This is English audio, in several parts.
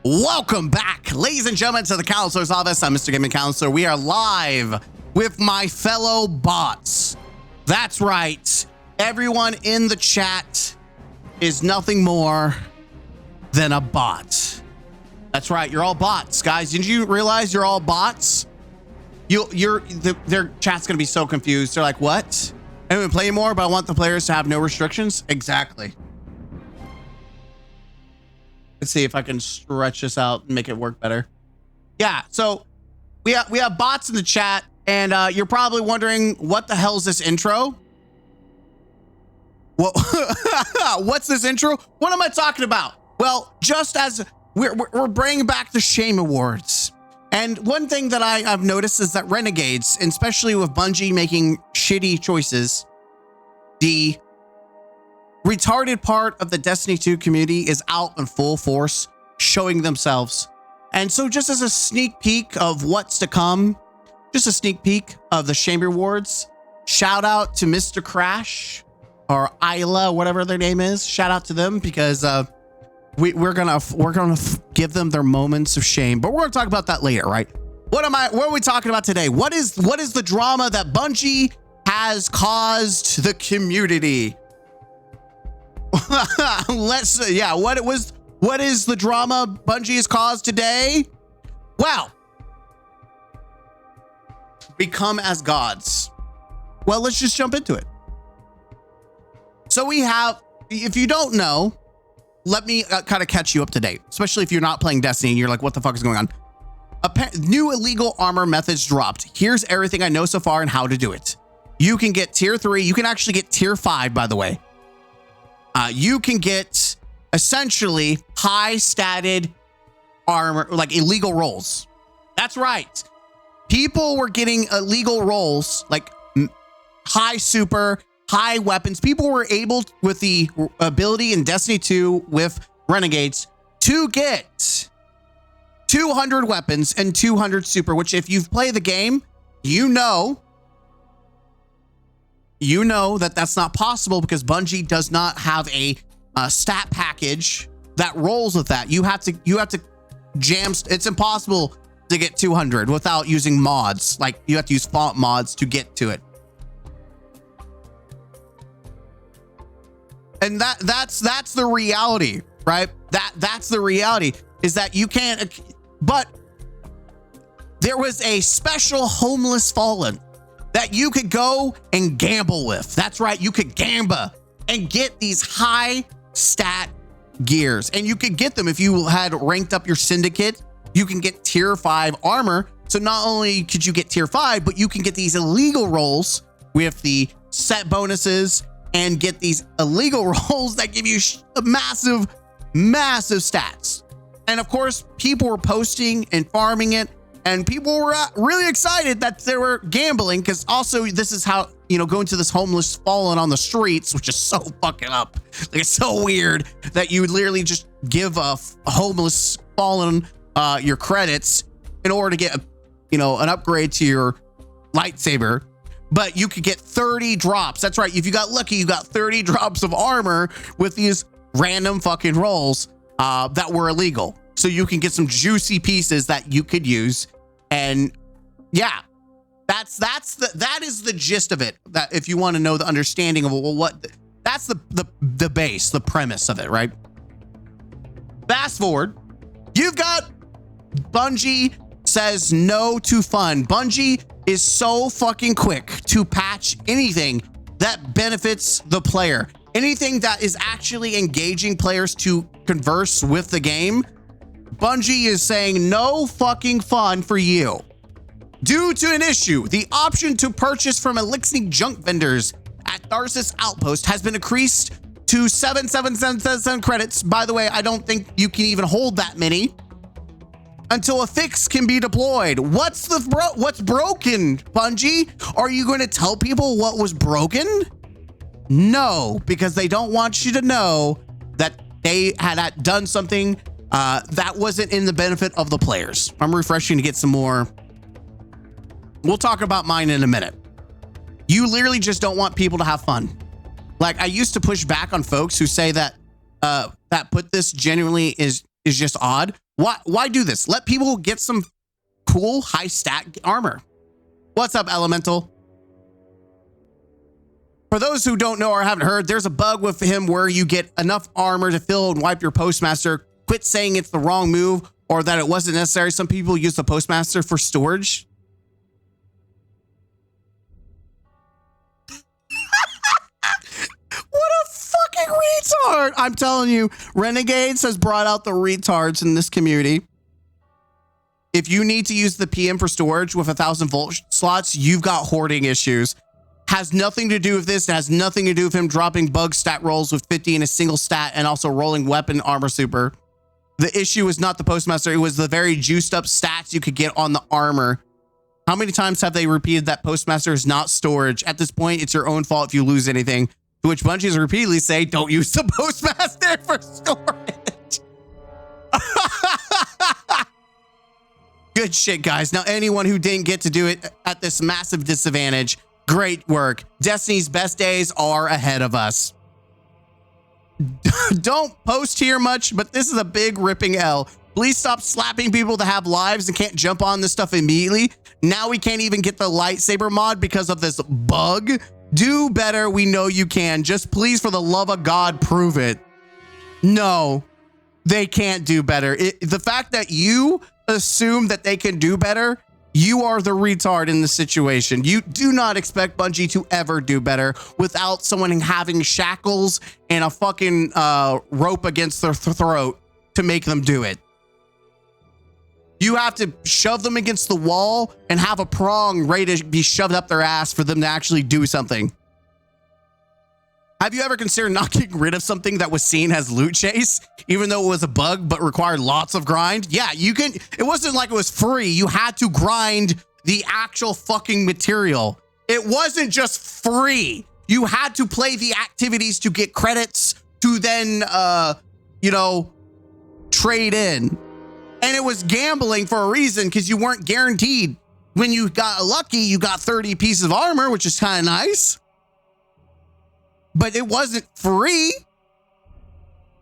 Welcome back, ladies and gentlemen, to the Counselor's Office. I'm Mr. Gaming Counselor. We are live with my fellow bots. That's right. Everyone in the chat is nothing more than a bot. That's right. You're all bots, guys. Didn't you realize you're all bots? Their chat's going to be so confused. They're like, what? I don't even play more, but I want the players to have no restrictions. Exactly. Let's see if I can stretch this out and make it work better. Yeah, so we have bots in the chat, and you're probably wondering, what the hell is this intro? What, what's this intro? What am I talking about? Well, just as we're bringing back the Shame Awards. And one thing that I've noticed is that Renegades, and especially with Bungie making shitty choices, the retarded part of the Destiny 2 community is out in full force, showing themselves. And so just as a sneak peek of what's to come, just a sneak peek of the Shame Awards, shout out to Mr. Crash or Isla, whatever their name is. Shout out to them because we're gonna give them their moments of shame, but we're gonna talk about that later, right? What are we talking about today? What is the drama that Bungie has caused the community? What is the drama Bungie has caused today? Well, become as gods. Well, let's just jump into it. So we have, if you don't know, let me kind of catch you up to date, especially if you're not playing Destiny and you're like, what the fuck is going on? New illegal armor methods dropped. Here's everything I know so far and how to do it. You can get tier 3. You can actually get tier 5, by the way. You can get essentially high statted armor, like illegal rolls. That's right. People were getting illegal rolls, like high super, high weapons. People were able, with the ability in Destiny 2 with Renegades, to get 200 weapons and 200 super, which if you've played the game, you know that that's not possible because Bungie does not have a stat package that rolls with that. You have to jam. It's impossible to get 200 without using mods. Like you have to use font mods to get to it. And that's the reality, right? That's the reality, is that you can't. But there was a special homeless fallen that you could go and gamble with. That's right. You could gamba and get these high stat gears, and you could get them if you had ranked up your syndicate. You can get tier 5 armor. So not only could you get tier 5, but you can get these illegal rolls with the set bonuses and get these illegal rolls that give you massive stats. And of course, people were posting and farming it, and people were really excited that they were gambling, because also this is how, going to this homeless fallen on the streets, which is so fucking up. Like, it's so weird that you would literally just give a homeless fallen your credits in order to get an upgrade to your lightsaber. But you could get 30 drops. That's right. If you got lucky, you got 30 drops of armor with these random fucking rolls that were illegal. So you can get some juicy pieces that you could use. And yeah, that is the gist of it. That if you want to know the understanding of that's the base, the premise of it, right? Fast forward, you've got Bungie says no to fun. Bungie is so fucking quick to patch anything that benefits the player. Anything that is actually engaging players to converse with the game. Bungie is saying no fucking fun for you. Due to an issue, the option to purchase from Elixir junk vendors at Tharsis Outpost has been increased to 777 credits. By the way, I don't think you can even hold that many until a fix can be deployed. What's broken, Bungie? Are you going to tell people what was broken? No, because they don't want you to know that they had done something that wasn't in the benefit of the players. I'm refreshing to get some more. We'll talk about mine in a minute. You literally just don't want people to have fun. Like, I used to push back on folks who say that that put this genuinely is is just odd. Why do this? Let people get some cool high stat armor. What's up, Elemental? For those who don't know or haven't heard, there's a bug with him where you get enough armor to fill and wipe your Postmaster. Quit saying it's the wrong move or that it wasn't necessary. Some people use the Postmaster for storage. What a fucking retard. I'm telling you, Renegades has brought out the retards in this community. If you need to use the PM for storage with 1,000 volt slots, you've got hoarding issues. Has nothing to do with this. It has nothing to do with him dropping bug stat rolls with 50 in a single stat and also rolling weapon armor super. The issue is not the Postmaster. It was the very juiced up stats you could get on the armor. How many times have they repeated that Postmaster is not storage? At this point, it's your own fault if you lose anything. To which Bungie repeatedly say, don't use the Postmaster for storage. Good shit, guys. Now, anyone who didn't get to do it at this massive disadvantage, great work. Destiny's best days are ahead of us. Don't post here much, but this is a big ripping L. Please stop slapping people that have lives and can't jump on this stuff immediately. Now we can't even get the lightsaber mod because of this bug. Do better. We know you can. Just please, for the love of God, prove it. No, they can't do better. The fact that you assume that they can do better, you are the retard in the situation. You do not expect Bungie to ever do better without someone having shackles and a fucking rope against their throat to make them do it. You have to shove them against the wall and have a prong ready to be shoved up their ass for them to actually do something. Have you ever considered not getting rid of something that was seen as loot chase, even though it was a bug but required lots of grind? Yeah, you can. It wasn't like it was free. You had to grind the actual fucking material. It wasn't just free. You had to play the activities to get credits to then, trade in. And it was gambling for a reason because you weren't guaranteed. When you got lucky, you got 30 pieces of armor, which is kind of nice. But it wasn't free.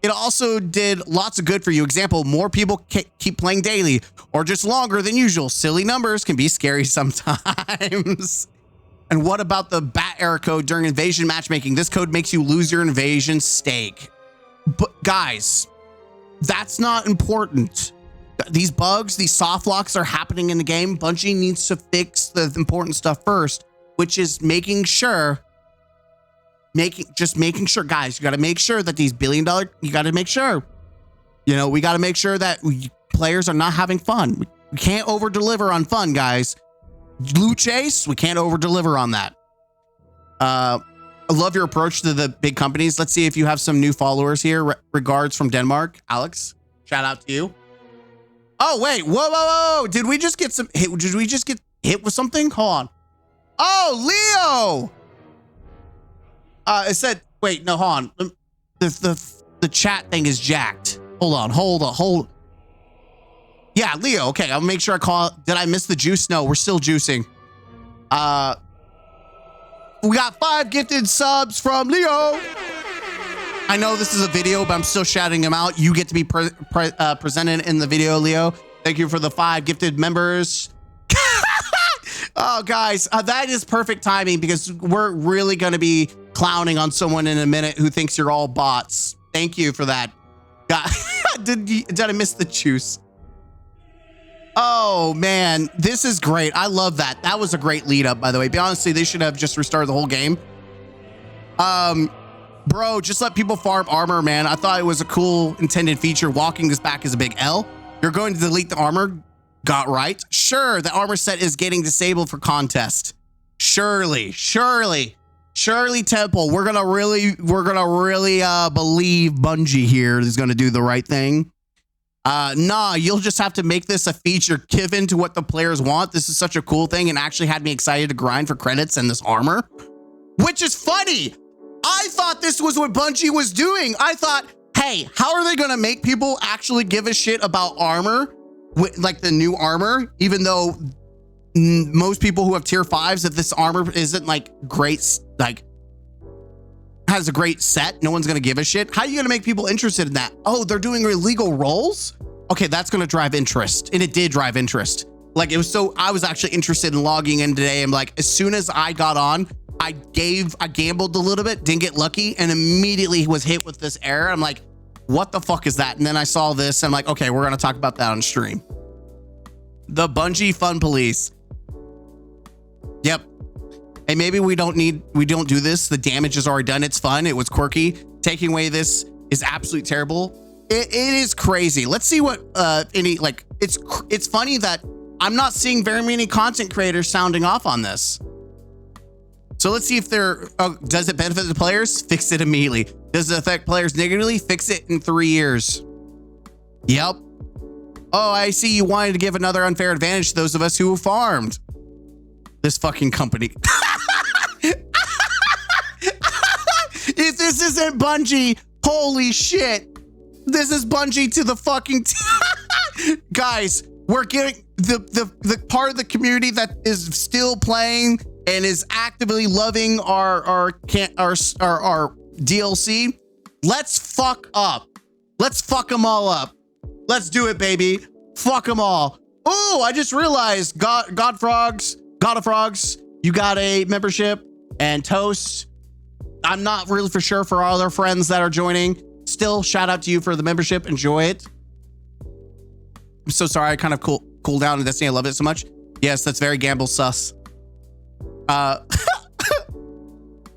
It also did lots of good for you. Example, more people keep playing daily or just longer than usual. Silly numbers can be scary sometimes. And what about the bat error code during invasion matchmaking? This code makes you lose your invasion stake. But guys, that's not important. These bugs, these soft locks are happening in the game. Bungie needs to fix the important stuff first, which is making sure, guys, you got to make sure that these $1 billion, you got to make sure, we got to make sure that players are not having fun. We can't over deliver on fun, guys. Loot chase, we can't over deliver on that. I love your approach to the big companies. Let's see if you have some new followers here. Regards from Denmark. Alex, shout out to you. Oh, wait. Whoa. Did we just get hit with something? Hold on. Oh, Leo. It said, wait, no, hold on. The chat thing is jacked. Hold on. Yeah, Leo. Okay, I'll make sure I call. Did I miss the juice? No, we're still juicing. We got 5 gifted subs from Leo. I know this is a video, but I'm still shouting him out. You get to be presented in the video, Leo. Thank you for the 5 gifted members. Oh, guys, that is perfect timing because we're really going to be clowning on someone in a minute who thinks you're all bots. Thank you for that. Did I miss the juice? Oh, man, this is great. I love that. That was a great lead up, by the way. Honestly, they should have just restarted the whole game. Bro, just let people farm armor, man. I thought it was a cool intended feature. Walking this back is a big L. You're going to delete the armor. Got right. Sure, the armor set is getting disabled for contest. Shirley Temple. We're gonna really believe Bungie here is gonna do the right thing. Nah, you'll just have to make this a feature given to what the players want. This is such a cool thing and actually had me excited to grind for credits and this armor, which is funny. I thought this was what Bungie was doing. I thought, hey, how are they going to make people actually give a shit about armor, like the new armor, even though most people who have tier 5s, that this armor isn't like great, like has a great set. No one's going to give a shit. How are you going to make people interested in that? Oh, they're doing illegal roles? Okay, that's going to drive interest. And it did drive interest. Like, it was so, I was actually interested in logging in today. I'm like, as soon as I got on, I gambled a little bit, didn't get lucky, and immediately was hit with this error. I'm like, what the fuck is that? And then I saw this, and I'm like, okay, we're going to talk about that on stream. The Bungie Fun Police. Yep. Hey, maybe we don't do this. The damage is already done. It's fun. It was quirky. Taking away this is absolutely terrible. It is crazy. Let's see what it's funny that I'm not seeing very many content creators sounding off on this. So let's see if does it benefit the players? Fix it immediately. Does it affect players negatively? Fix it in 3 years. Yep. Oh, I see you wanted to give another unfair advantage to those of us who farmed. This fucking company. If this isn't Bungie, holy shit. This is Bungie to the fucking guys, we're getting the part of the community that is still playing and is actively loving our DLC. Let's fuck up. Let's fuck them all up. Let's do it, baby. Fuck them all. Oh, I just realized God of Frogs, you got a membership, and Toast. I'm not really for sure for all other friends that are joining. Still, shout out to you for the membership. Enjoy it. I'm so sorry. I kind of cool down in Destiny. I love it so much. Yes, that's very gamble sus.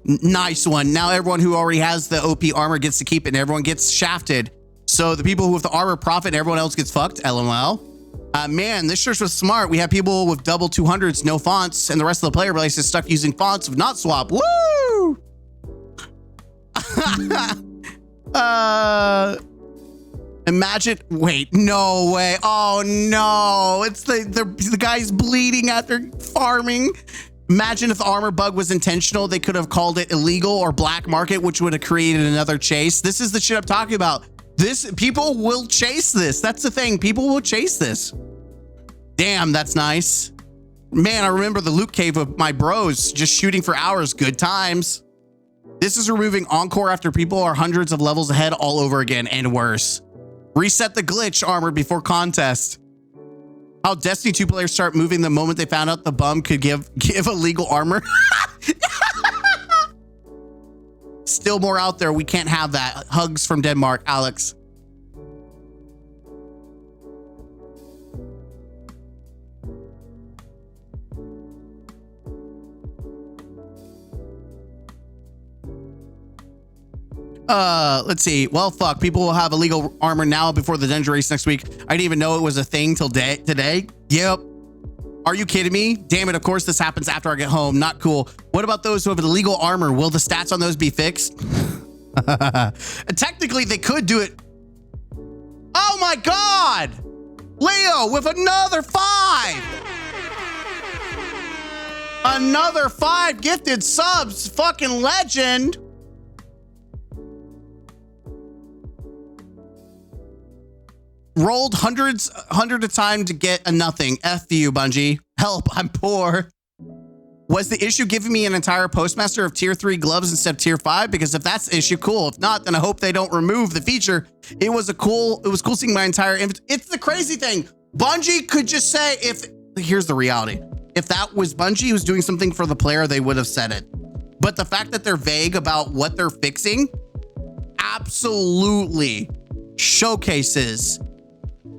Nice one. Now everyone who already has the OP armor gets to keep it, and everyone gets shafted. So the people who have the armor profit, and everyone else gets fucked. LOL. Man, this church was smart. We have people with double 200s, no fonts, and the rest of the player base is stuck using fonts with not swap. Woo! Imagine. Wait, no way. Oh no, it's the guy's bleeding after farming. Imagine if the armor bug was intentional. They could have called it illegal or black market, which would have created another chase. This is the shit I'm talking about. People will chase this. That's the thing. People will chase this. Damn, that's nice. Man, I remember the loot cave of my bros just shooting for hours. Good times. This is removing Encore after people are hundreds of levels ahead all over again and worse. Reset the glitch armor before contest. How Destiny 2 players start moving the moment they found out the bum could give illegal armor. Still more out there. We can't have that. Hugs from Denmark, Alex. Let's see. Well, fuck. People will have illegal armor now before the dungeon race next week. I didn't even know it was a thing till today. Yep. Are you kidding me? Damn it. Of course this happens after I get home. Not cool. What about those who have illegal armor? Will the stats on those be fixed? Technically, they could do it. Oh my God. Leo with another 5. Another 5 gifted subs. Fucking legend. Rolled hundreds of times to get a nothing. F you, Bungie. Help, I'm poor. Was the issue giving me an entire postmaster of tier 3 gloves instead of tier 5? Because if that's the issue, cool. If not, then I hope they don't remove the feature. It was cool seeing my entire inventory. It's the crazy thing. Bungie could just say, here's the reality. If that was Bungie who's doing something for the player, they would have said it. But the fact that they're vague about what they're fixing absolutely showcases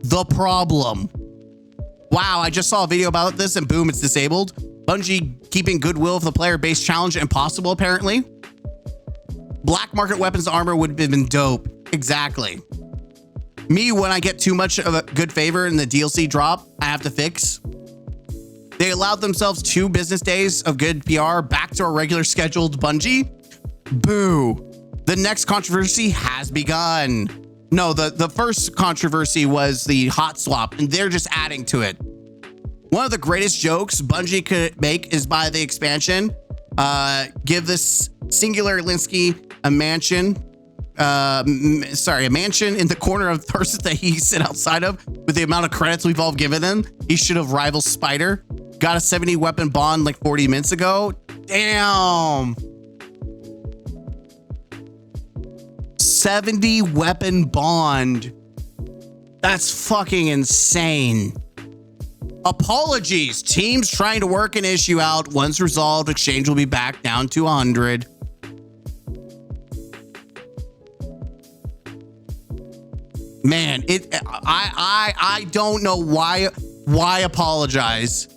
the problem. Wow, I just saw a video about this and boom, it's disabled. Bungie keeping goodwill for the player base challenge impossible, apparently. Black market weapons armor would have been dope. Exactly. Me, when I get too much of a good favor in the DLC drop, I have to fix. They allowed themselves 2 business days of good PR back to a regular scheduled Bungie. Boo. The next controversy has begun. No, the first controversy was the hot swap, and they're just adding to it. One of the greatest jokes Bungie could make is by the expansion. Give this singular Linsky a mansion. A mansion in the corner of the person that he sit outside of. With the amount of credits we've all given him, he should have rivaled Spider. Got a 70 weapon bond like 40 minutes ago. Damn. 70 weapon bond. That's fucking insane. Apologies. Teams trying to work an issue out. Once resolved, exchange will be back down to 100. Man, I don't know why apologize.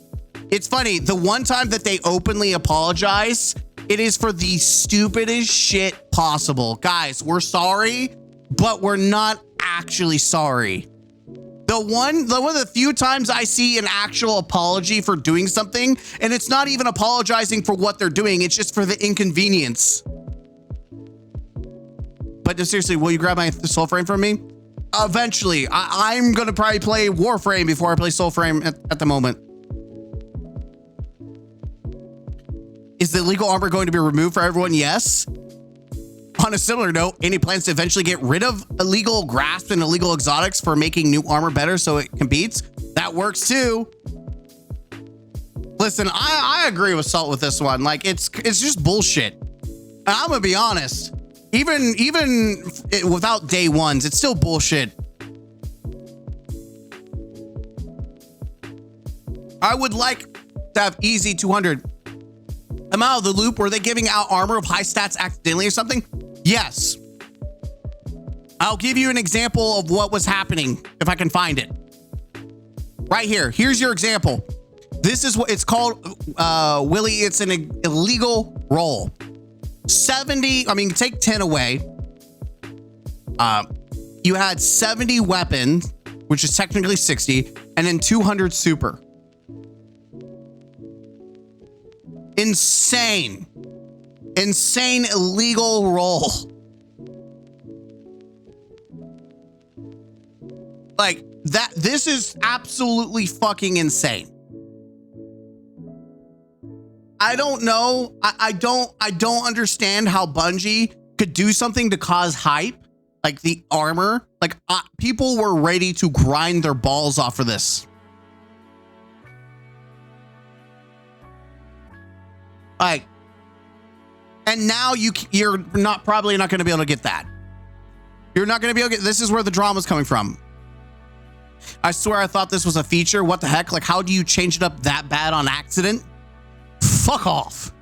It's funny, the one time that they openly apologize, it is for the stupidest shit possible. Guys, we're sorry, but we're not actually sorry. One of the few times I see an actual apology for doing something, and it's not even apologizing for what they're doing, it's just for the inconvenience. But seriously, will you grab my soul frame from me? Eventually. I'm gonna probably play Warframe before I play Soul Frame at the moment. Is the illegal armor going to be removed for everyone? Yes. On a similar note, any plans to eventually get rid of illegal grasp and illegal exotics for making new armor better so it competes? That works too. Listen, I agree with Salt with this one. Like, it's just bullshit. And I'm gonna be honest. Even without day ones, it's still bullshit. I would like to have easy 200. I'm out of the loop. Were they giving out armor of high stats accidentally or something? Yes. I'll give you an example of what was happening if I can find it. Right here. Here's your example. This is what it's called, Willie. It's an illegal roll. 70, I mean, take 10 away. You had 70 weapons, which is technically 60, and then 200 super. Insane illegal roll. Like that, this is absolutely fucking insane. I don't know. I don't understand how Bungie could do something to cause hype, like the armor. Like people were ready to grind their balls off for this. Like, and now you're probably not going to be able to get that. You're not going to be able to get. This is where the drama's coming from. I swear I thought this was a feature. What the heck? Like, how do you change it up that bad on accident? Fuck off.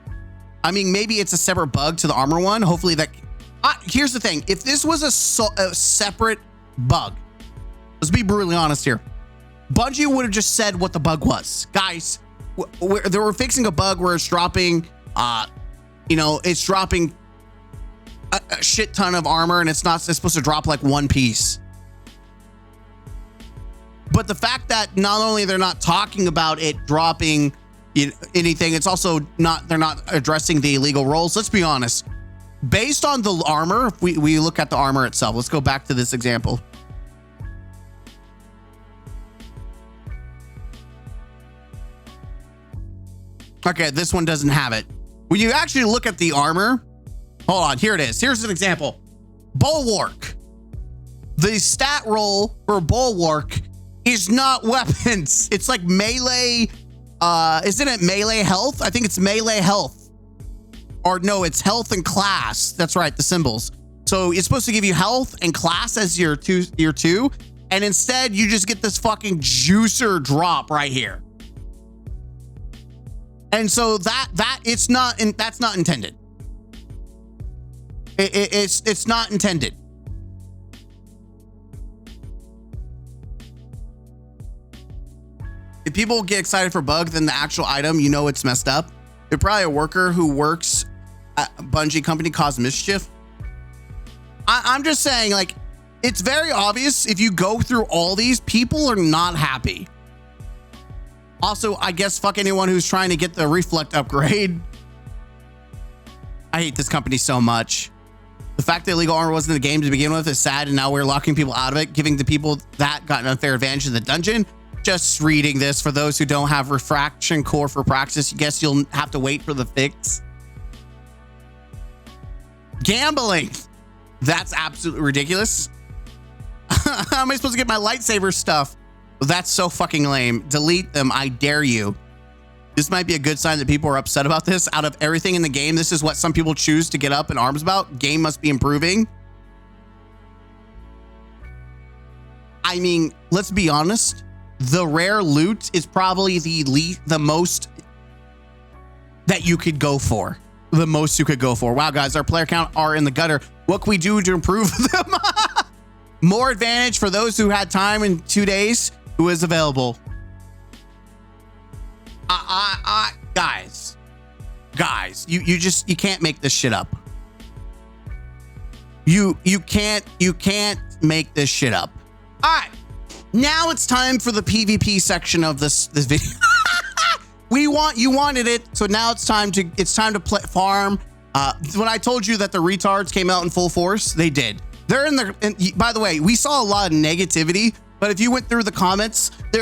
I mean, maybe it's a separate bug to the armor one. Hopefully that. Here's the thing. If this was a separate bug, let's be brutally honest here. Bungie would have just said what the bug was. Guys, they were fixing a bug where it's dropping, it's dropping a shit ton of armor and it's supposed to drop like one piece. But the fact that not only they're not talking about it dropping anything, it's also they're not addressing the illegal rolls. Let's be honest. Based on the armor, if we look at the armor itself, let's go back to this example. Okay, this one doesn't have it. When you actually look at the armor, hold on, here it is. Here's an example. Bulwark. The stat roll for Bulwark is not weapons. It's like melee. Isn't it melee health? I think it's melee health. Or no, it's health and class. That's right, the symbols. So it's supposed to give you health and class as your two. And instead, you just get this fucking juicer drop right here. And so that's not intended. It's not intended. If people get excited for bug than the actual item, you know it's messed up. They're probably a worker who works at a Bungie company caused mischief. I'm just saying, like, it's very obvious if you go through all these, people are not happy. Also, I guess fuck anyone who's trying to get the reflect upgrade. I hate this company so much. The fact that illegal armor wasn't in the game to begin with is sad, and now we're locking people out of it, giving the people that got an unfair advantage in the dungeon. Just reading this, for those who don't have refraction core for practice, I guess you'll have to wait for the fix. Gambling. That's absolutely ridiculous. How am I supposed to get my lightsaber stuff? That's so fucking lame. Delete them, I dare you. This might be a good sign that people are upset about this. Out of everything in the game, this is what some people choose to get up in arms about. Game must be improving. I mean, let's be honest. The rare loot is probably the most that you could go for. The most you could go for. Wow, guys, our player count are in the gutter. What can we do to improve them? More advantage for those who had time in 2 days. Who is available? Guys, you can't make this shit up. You can't make this shit up. All right, now it's time for the PvP section of this video. You wanted it, so now it's time to play farm. When I told you that the retards came out in full force, they did. They're in the. And by the way, we saw a lot of negativity, but if you went through the comments, the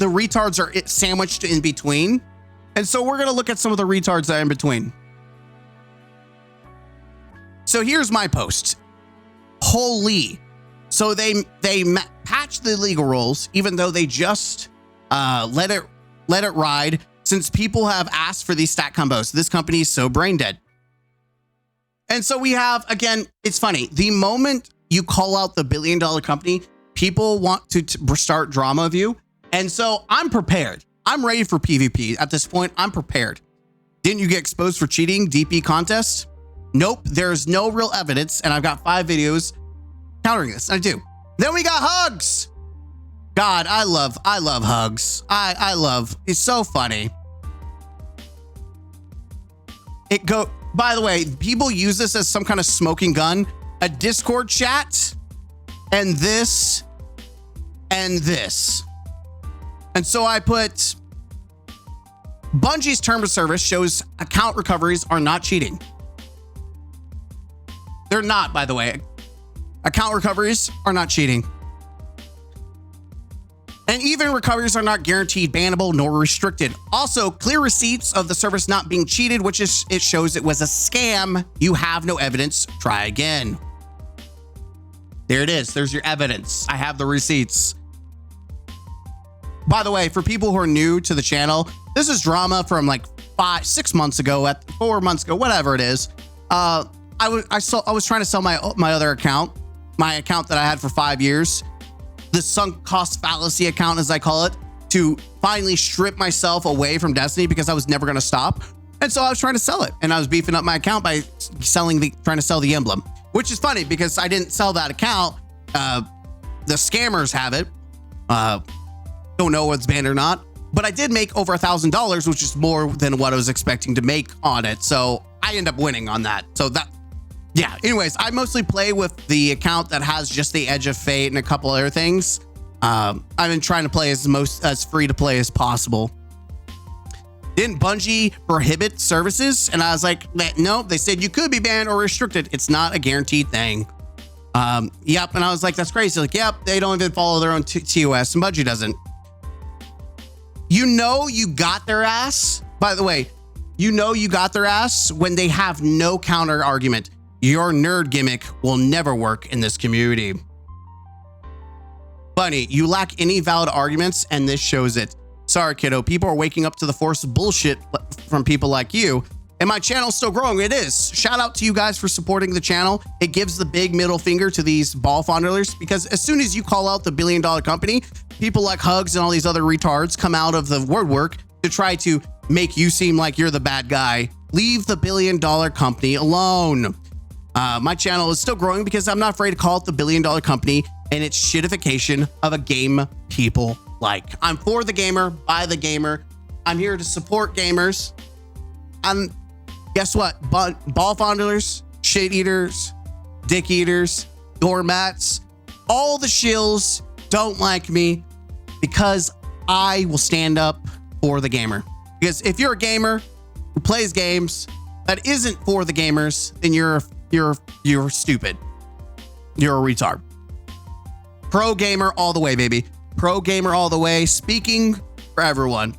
retards are sandwiched in between, and so we're gonna look at some of the retards that are in between. So here's my post. Holy. So they patched the legal rules, even though they just let it ride, since people have asked for these stat combos. This company is so brain dead. And so we have, again, it's funny. The moment you call out the billion-dollar company, people want to start drama of you. And so I'm prepared. I'm ready for PvP. At this point, I'm prepared. Didn't you get exposed for cheating DP contests? Nope, there's no real evidence, and I've got 5 videos countering this. I do. Then we got Hugs. God, I love Hugs. I love, it's so funny. By the way, people use this as some kind of smoking gun, a Discord chat, and this, and this. And so I put, Bungie's term of service shows account recoveries are not cheating. They're not, by the way. Account recoveries are not cheating. And even recoveries are not guaranteed bannable nor restricted. Also, clear receipts of the service not being cheated, which is, it shows it was a scam. You have no evidence. Try again. There it is. There's your evidence. I have the receipts. By the way, for people who are new to the channel, this is drama from like 6 months ago, 4 months ago, whatever it is. I was trying to sell my other account, my account that I had for 5 years. The sunk cost fallacy account, as I call it, to finally strip myself away from Destiny because I was never going to stop. And so I was trying to sell it, and I was beefing up my account by trying to sell the emblem, which is funny because I didn't sell that account. The scammers have it. Don't know what's banned or not, but I did make over $1,000, which is more than what I was expecting to make on it. So I end up winning on that. So that, yeah, anyways, I mostly play with the account that has just the Edge of Fate and a couple other things. I've been trying to play as free to play as possible. Didn't Bungie prohibit services? And I was like, no, they said you could be banned or restricted. It's not a guaranteed thing. Yep. And I was like, that's crazy. Like, yep, they don't even follow their own TOS, and Bungie doesn't. You know, you got their ass. By the way, you know, you got their ass when they have no counter argument. Your nerd gimmick will never work in this community. Bunny, you lack any valid arguments, and this shows it. Sorry, kiddo. People are waking up to the force of bullshit from people like you, and my channel's still growing. It is. Shout out to you guys for supporting the channel. It gives the big middle finger to these ball fondlers, because as soon as you call out the billion-dollar company, people like Hugs and all these other retards come out of the woodwork to try to make you seem like you're the bad guy. Leave the billion-dollar company alone. My channel is still growing because I'm not afraid to call it the billion-dollar company and its shitification of a game people like. I'm for the gamer, by the gamer. I'm here to support gamers. And guess what? Ball fondlers, shit eaters, dick eaters, doormats, all the shills don't like me because I will stand up for the gamer. Because if you're a gamer who plays games that isn't for the gamers, then you're stupid. You're a retard. Pro gamer all the way, baby. Pro gamer all the way. Speaking for everyone.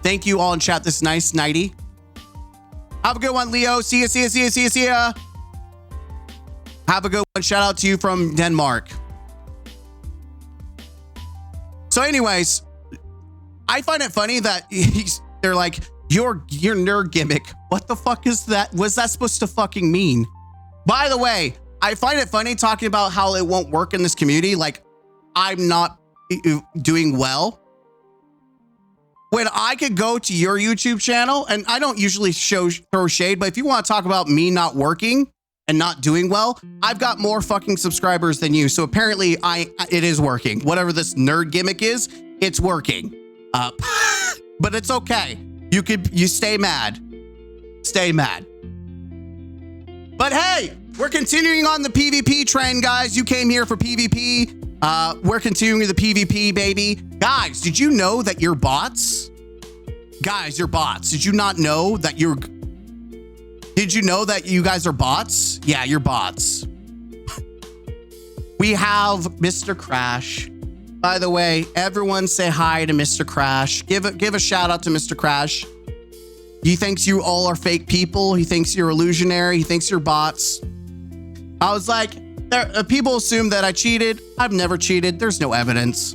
Thank you all in chat this nice nighty. Have a good one, Leo. See ya, see ya, see ya, see ya, see ya. Have a good one. Shout out to you from Denmark. So anyways, I find it funny that they're like, your nerd gimmick. What the fuck is that? What's that supposed to fucking mean? By the way, I find it funny talking about how it won't work in this community. Like, I'm not doing well, when I could go to your YouTube channel, and I don't usually throw shade, but if you want to talk about me not working and not doing well, I've got more fucking subscribers than you. So apparently it is working. Whatever this nerd gimmick is, it's working. But it's okay. You stay mad. Stay mad. But hey, we're continuing on the PvP trend, guys. You came here for PvP. We're continuing the PvP, baby. Guys, did you know that you're bots? Guys, you're bots. Did you not know that did you know that you guys are bots? Yeah, you're bots. We have Mr. Crash. By the way, everyone say hi to Mr. Crash. Give a shout out to Mr. Crash. He thinks you all are fake people. He thinks you're illusionary. He thinks you're bots. I was like, people assume that I cheated. I've never cheated. There's no evidence.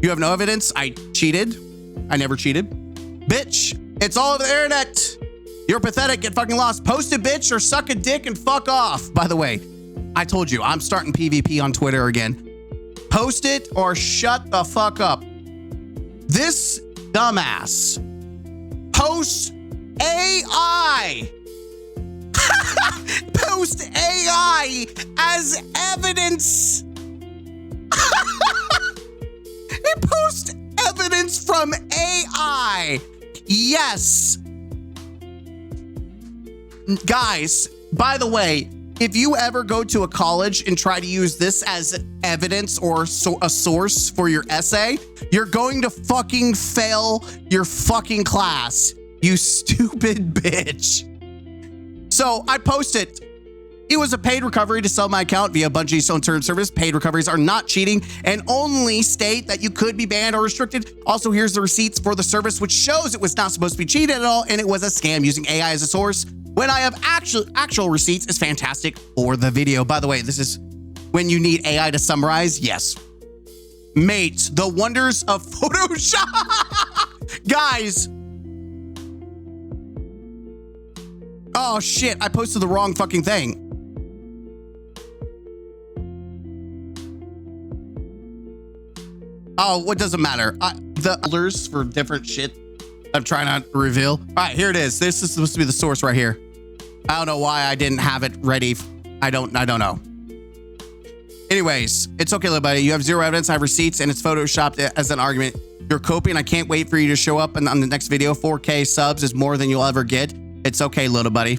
You have no evidence? I cheated. I never cheated. Bitch, it's all over the internet. You're pathetic. Get fucking lost. Post it, bitch, or suck a dick and fuck off. By the way, I told you, I'm starting PvP on Twitter again. Post it or shut the fuck up. This dumbass posts AI. Post AI as evidence. It posts evidence from AI. Yes. Guys, by the way, if you ever go to a college and try to use this as evidence or a source for your essay, you're going to fucking fail your fucking class, you stupid bitch. So I posted, it was a paid recovery to sell my account via Bungie's own term service. Paid recoveries are not cheating and only state that you could be banned or restricted. Also, here's the receipts for the service, which shows it was not supposed to be cheated at all, and it was a scam using AI as a source. When I have actual receipts, is fantastic for the video. By the way, this is when you need AI to summarize. Yes. Mate, the wonders of Photoshop. Guys. Oh shit, I posted the wrong fucking thing. Oh, what doesn't matter? The colors for different shit I'm trying not to reveal. All right, here it is. This is supposed to be the source right here. I don't know why I didn't have it ready. I don't know. Anyways, it's okay, little buddy. You have zero evidence. I have receipts, and it's photoshopped as an argument. You're coping. I can't wait for you to show up on the next video. 4K subs is more than you'll ever get. It's okay, little buddy.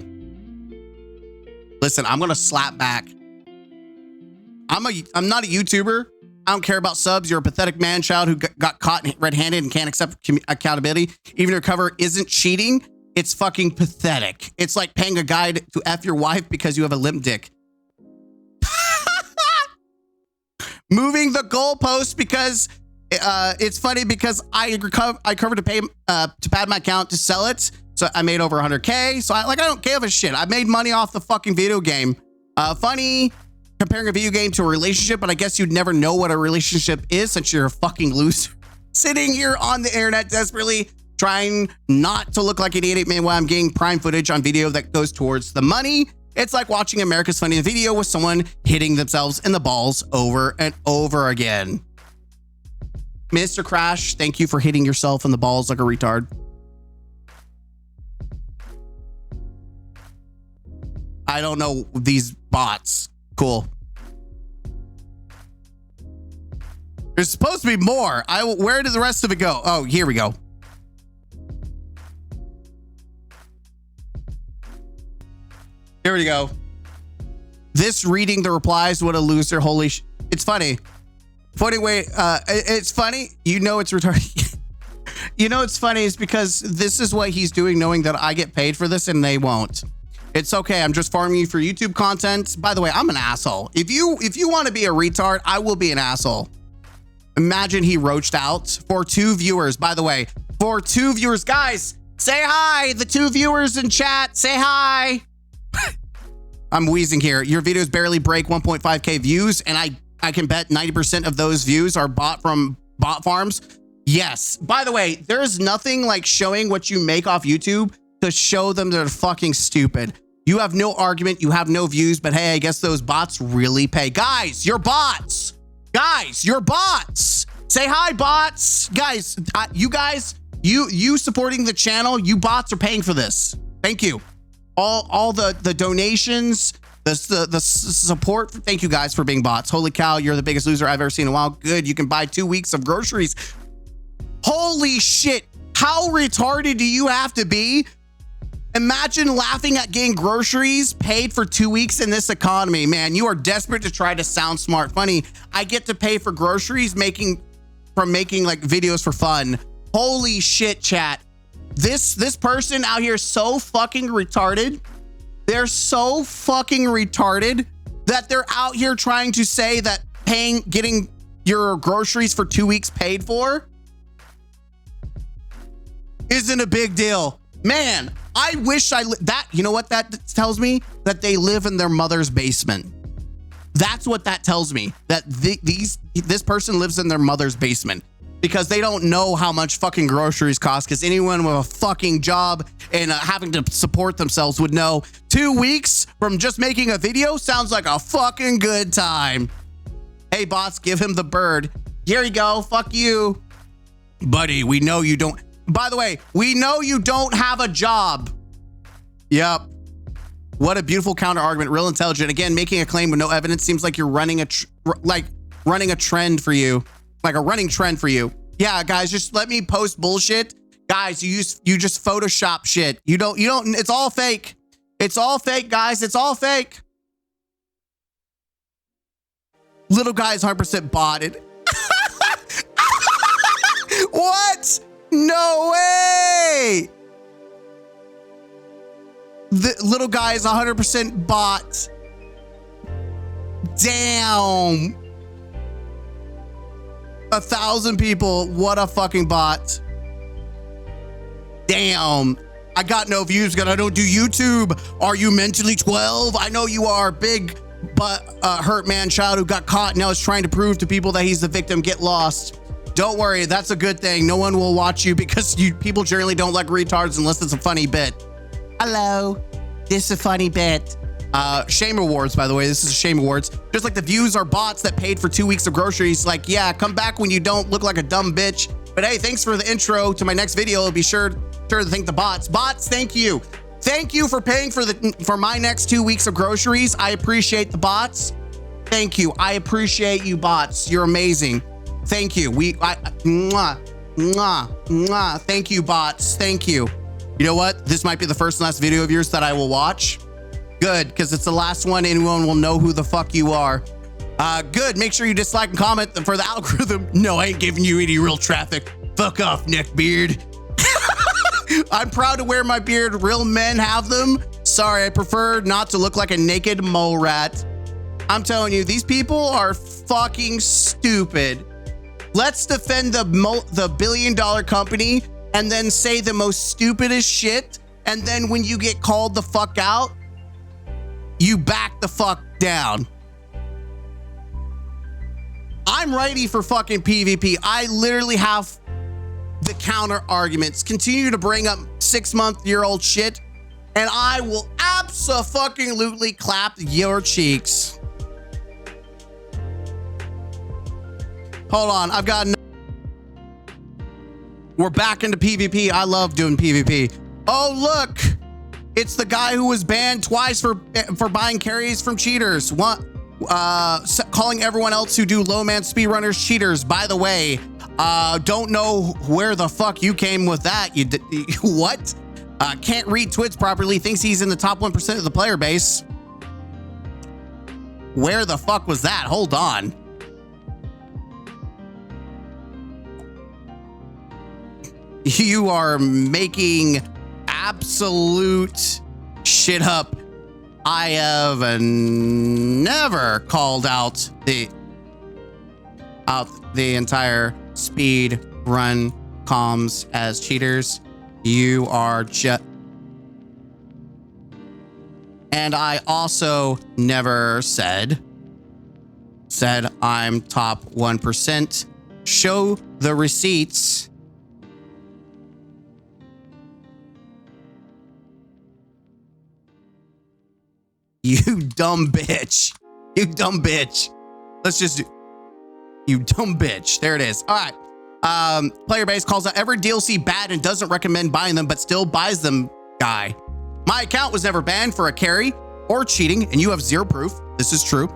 Listen, I'm gonna slap back. I'm not a YouTuber. I don't care about subs. You're a pathetic man-child who got caught red-handed and can't accept accountability. Even your cover isn't cheating. It's fucking pathetic. It's like paying a guy to F your wife because you have a limp dick. Moving the goalpost because it's funny because I covered to pay to pad my account to sell it. So I made over 100K. So I don't give a shit. I made money off the fucking video game. Funny comparing a video game to a relationship, but I guess you'd never know what a relationship is since you're a fucking loser. Sitting here on the internet desperately trying not to look like an idiot man while I'm getting prime footage on video that goes towards the money. It's like watching America's Funniest Video with someone hitting themselves in the balls over and over again. Mr. Crash, thank you for hitting yourself in the balls like a retard. I don't know these bots. Cool. There's supposed to be more. Where did the rest of it go? Oh, here we go. Here we go. This reading the replies, what a loser. Holy sh. It's funny. Funny way. It's funny. You know it's retarded. You know it's funny is because this is what he's doing knowing that I get paid for this and they won't. It's okay. I'm just farming you for YouTube content. By the way, I'm an asshole. If you want to be a retard, I will be an asshole. Imagine he roached out for 2 viewers. By the way, for 2 viewers, guys, say hi. The 2 viewers in chat, say hi. I'm wheezing here. Your videos barely break 1.5K views, and I can bet 90% of those views are bought from bot farms. Yes. By the way, there's nothing like showing what you make off YouTube to show them they're fucking stupid. You have no argument. You have no views, but hey, I guess those bots really pay. Guys, you're bots. Guys, you're bots. Say hi, bots. Guys, you supporting the channel, you bots are paying for this. Thank you. All the donations, the support. Thank you guys for being bots. Holy cow, you're the biggest loser I've ever seen in a while. Good, you can buy 2 weeks of groceries. Holy shit. How retarded do you have to be? Imagine laughing at getting groceries paid for 2 weeks in this economy. Man, you are desperate to try to sound smart. Funny, I get to pay for groceries making like videos for fun. Holy shit, chat. This person out here is so fucking retarded. They're so fucking retarded that they're out here trying to say that getting your groceries for 2 weeks paid for isn't a big deal. Man, I wish you know what that tells me? That they live in their mother's basement. That's what that tells me, that this person lives in their mother's basement, because they don't know how much fucking groceries cost, because anyone with a fucking job and having to support themselves would know 2 weeks from just making a video sounds like a fucking good time. Hey bots, give him the bird. Here you go, fuck you. Buddy, we know you don't. By the way, we know you don't have a job. Yep. What a beautiful counter argument. Real intelligent. Again, making a claim with no evidence seems like you're running a trend for you. Like a running trend for you. Yeah, guys, just let me post bullshit. Guys, you just Photoshop shit. You don't, it's all fake. It's all fake, guys. It's all fake. Little guy is 100% botted. What? No way. The little guy is 100% bot. Damn. 1,000 people. What a fucking bot. Damn. I got no views because I don't do YouTube. Are you mentally 12? I know you are. Big but hurt man child who got caught now is trying to prove to people that he's the victim. Get lost. Don't worry, that's a good thing. No one will watch you because people generally don't like retards unless it's a funny bit. Hello, this is a funny bit. Shame awards, by the way. This is shame awards. Just like the views are bots that paid for 2 weeks of groceries. Like, yeah, come back when you don't look like a dumb bitch. But hey, thanks for the intro to my next video. I'll be sure to thank the bots. Bots, thank you. Thank you for paying for my next 2 weeks of groceries. I appreciate the bots. Thank you. I appreciate you, bots. You're amazing. Thank you. Mwah, mwah, mwah. Thank you, bots. Thank you. You know what? This might be the first and last video of yours that I will watch. Good, because it's the last one. Anyone will know who the fuck you are. Good. Make sure you dislike and comment for the algorithm. No, I ain't giving you any real traffic. Fuck off, neckbeard. I'm proud to wear my beard. Real men have them. Sorry, I prefer not to look like a naked mole rat. I'm telling you, these people are fucking stupid. Let's defend the billion-dollar company and then say the most stupidest shit. And then when you get called the fuck out, you back the fuck down. I'm ready for fucking PvP. I literally have the counter arguments. Continue to bring up 6-month-year-old shit, and I will abso-fucking-lutely clap your cheeks. Hold on, I've got. We're back into PvP. I love doing PvP. Oh look, it's the guy who was banned twice for buying carries from cheaters. What? Calling everyone else who do low man speedrunners cheaters. By the way, don't know where the fuck you came with that. What? Can't read twits properly. Thinks he's in the top 1% of the player base. Where the fuck was that? Hold on. You are making absolute shit up. I have never called out the entire speed run comms as cheaters. You are just. And I also never said I'm top 1%. Show the receipts. You dumb bitch. You dumb bitch. Let's just do. You dumb bitch. There it is. All right. Player base calls out every DLC bad and doesn't recommend buying them, but still buys them. Guy. My account was never banned for a carry or cheating, and you have zero proof. This is true.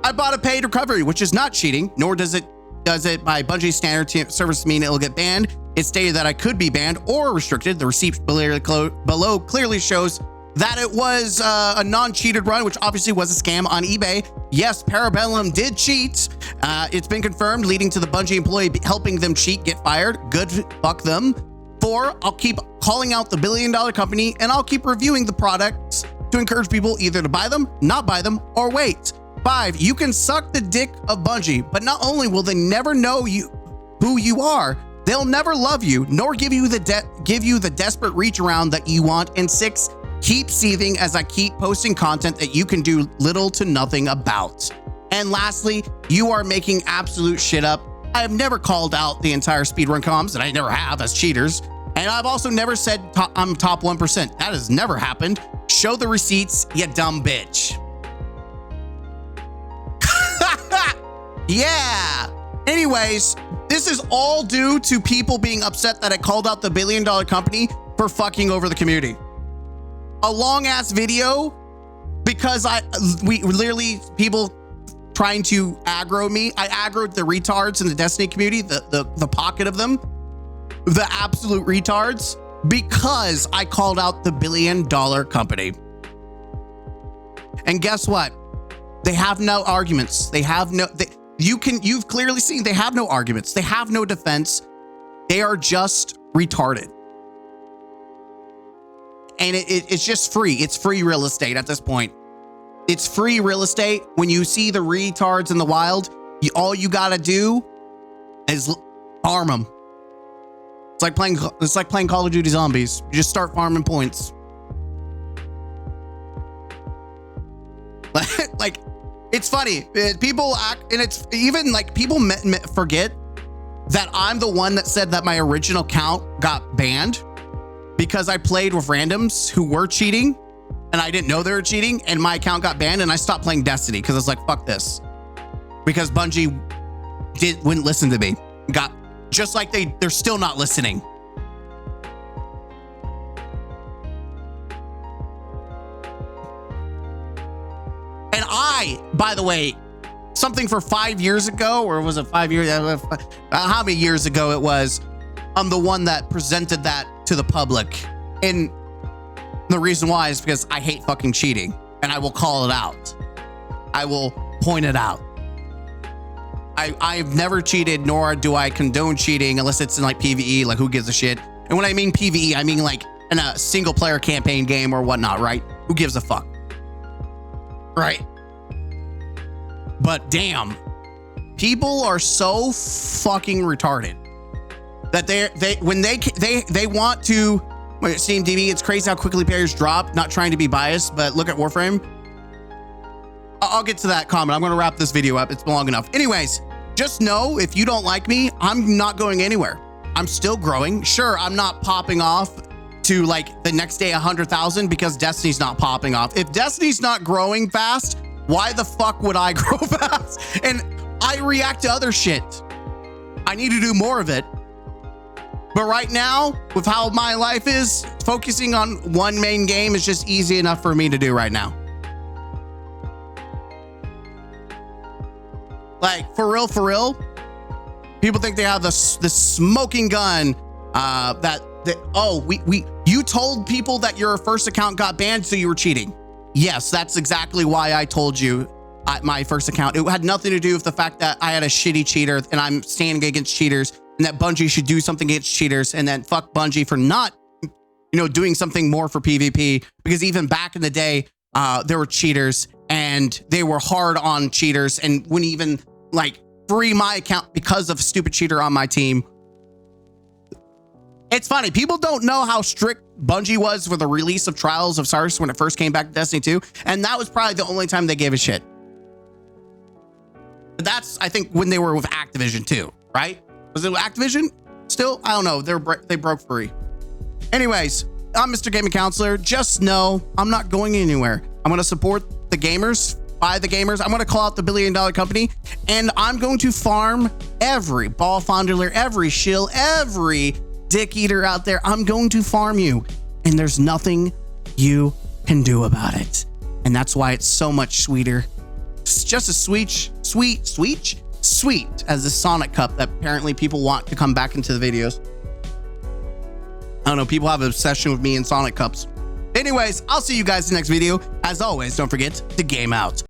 I bought a paid recovery, which is not cheating, nor does it by Bungie standard service mean it'll get banned. It stated that I could be banned or restricted. The receipt below clearly shows that it was a non-cheated run, which obviously was a scam on eBay. Yes, Parabellum did cheat. It's been confirmed, leading to the Bungie employee helping them cheat get fired. Good, fuck them. 4, I'll keep calling out the billion-dollar company, and I'll keep reviewing the products to encourage people either to buy them, not buy them, or wait. 5, you can suck the dick of Bungie, but not only will they never know who you are, they'll never love you, nor give you the desperate reach around that you want. And 6, keep seething as I keep posting content that you can do little to nothing about. And lastly, you are making absolute shit up. I have never called out the entire speedrun comms, and I never have, as cheaters. And I've also never said I'm top 1%. That has never happened. Show the receipts, you dumb bitch. Yeah. Anyways, this is all due to people being upset that I called out the billion-dollar company for fucking over the community. A long-ass video because we literally people trying to aggro me. I aggroed the retards in the Destiny community, the pocket of them, the absolute retards, because I called out the billion-dollar company. And guess what? They have no arguments. They have no. You've clearly seen they have no arguments. They have no defense. They are just retarded. And it's just free. It's free real estate at this point. It's free real estate. When you see the retards in the wild, all you gotta do is farm them. It's like playing Call of Duty Zombies. You just start farming points. Like, it's funny. People act, and it's even like people forget that I'm the one that said that my original count got banned because I played with randoms who were cheating and I didn't know they were cheating, and my account got banned and I stopped playing Destiny because I was like, fuck this. Because Bungie wouldn't listen to me. Just like they're still not listening. And by the way, something for 5 years ago, or was it 5 years? How many years ago it was? I'm the one that presented that to the public. And the reason why is because I hate fucking cheating, and I will call it out. I will point it out. I've never cheated, nor do I condone cheating unless it's in like PvE, like who gives a shit? And when I mean PvE, I mean like in a single player campaign game or whatnot, right? Who gives a fuck? Right. But damn, people are so fucking retarded that they want to. Steam DB, it's crazy how quickly players drop. Not trying to be biased, but look at Warframe. I'll get to that comment. I'm going to wrap this video up. It's long enough. Anyways, just know if you don't like me, I'm not going anywhere. I'm still growing. Sure, I'm not popping off to like the next day 100,000 because Destiny's not popping off. If Destiny's not growing fast, why the fuck would I grow fast? And I react to other shit. I need to do more of it. But right now, with how my life is, focusing on one main game is just easy enough for me to do right now. Like, for real, people think they have this smoking gun you told people that your first account got banned, so you were cheating. Yes, that's exactly why I told you my first account. It had nothing to do with the fact that I had a shitty cheater and I'm standing against cheaters, and that Bungie should do something against cheaters, and then fuck Bungie for not, doing something more for PvP. Because even back in the day, there were cheaters and they were hard on cheaters and wouldn't even like free my account because of a stupid cheater on my team. It's funny. People don't know how strict Bungie was for the release of Trials of Sars when it first came back to Destiny 2. And that was probably the only time they gave a shit. But that's, I think, when they were with Activision too, right? Was it Activision still? I don't know. They broke free. Anyways, I'm Mr. Gaming Counselor. Just know I'm not going anywhere. I'm going to support the gamers by the gamers. I'm going to call out the $1 billion company, and I'm going to farm every ball fondler, every shill, every dick eater out there. I'm going to farm you, and there's nothing you can do about it. And that's why it's so much sweeter. It's just as sweet as the Sonic Cup that apparently people want to come back into the videos. I don't know, people have an obsession with me and Sonic Cups. Anyways, I'll see you guys in the next video. As always, don't forget to game out.